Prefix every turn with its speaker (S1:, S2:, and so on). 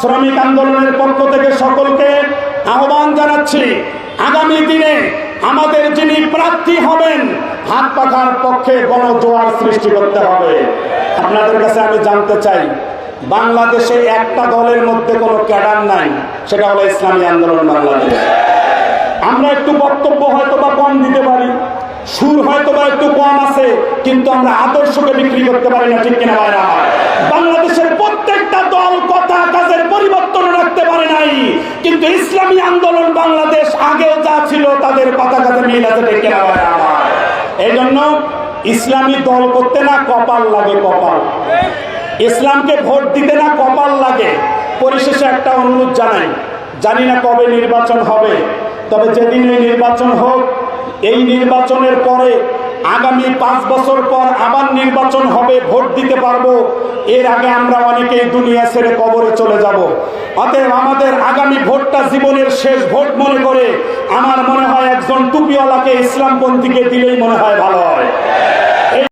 S1: শ্রমিক আন্দোলনের পক্ষ থেকে সকলকে আহ্বান জানাচ্ছি, আগামী দিনে আমাদের যিনি প্রার্থী হবেন হাত পাখার পক্ষে গণজোয়ার সৃষ্টি করতে হবে। আপনাদের কাছে আমি জানতে চাই, বাংলাদেশে একটা দলের মধ্যে কোনো ক্যাডার নাই, সেটা হলো ইসলামী আন্দোলন বাংলাদেশ। আমরা একটু বক্তব্য হয়তো বা কম দিতে পারি, সুর হয়তো বা একটু কম আছে, কিন্তু আমরা আদর্শকে বিক্রি করতে পারি না, ঠিক কিনা ভাইরা? বাংলাদেশের প্রত্যেকটা দল কথা কাজের পরিবর্তন রাখতে পারে নাই, কিন্তু ইসলামী আন্দোলন বাংলাদেশ আগেও যা ছিল তাদের কথা কাজে মিল আছে, ঠিক কিনা ভাইরা? এই জন্য ইসলামী দল করতে না কপাল লাগে, কপাল। ইসলামকে ভোট দিতে না কপাল লাগে। পরিশেষে একটা অনুরোধ জানাই, জানি না কবে নির্বাচন হবে, তবে যেদিন এই নির্বাচন হোক, এই নির্বাচনের পরে আগামী 5 বছর পর আবার নির্বাচন হবে, ভোট দিতে পারবো। এর আগে আমরা অনেকেই দুনিয়া ছেড়ে কবরে চলে যাব। অতএব আমাদের আগামী ভোটটা জীবনের শেষ ভোট মনে করে আমার মনে হয় একজন টুপিওয়ালাকে ইসলামপন্থীকে দিলেই মনে হয় ভালো হয়।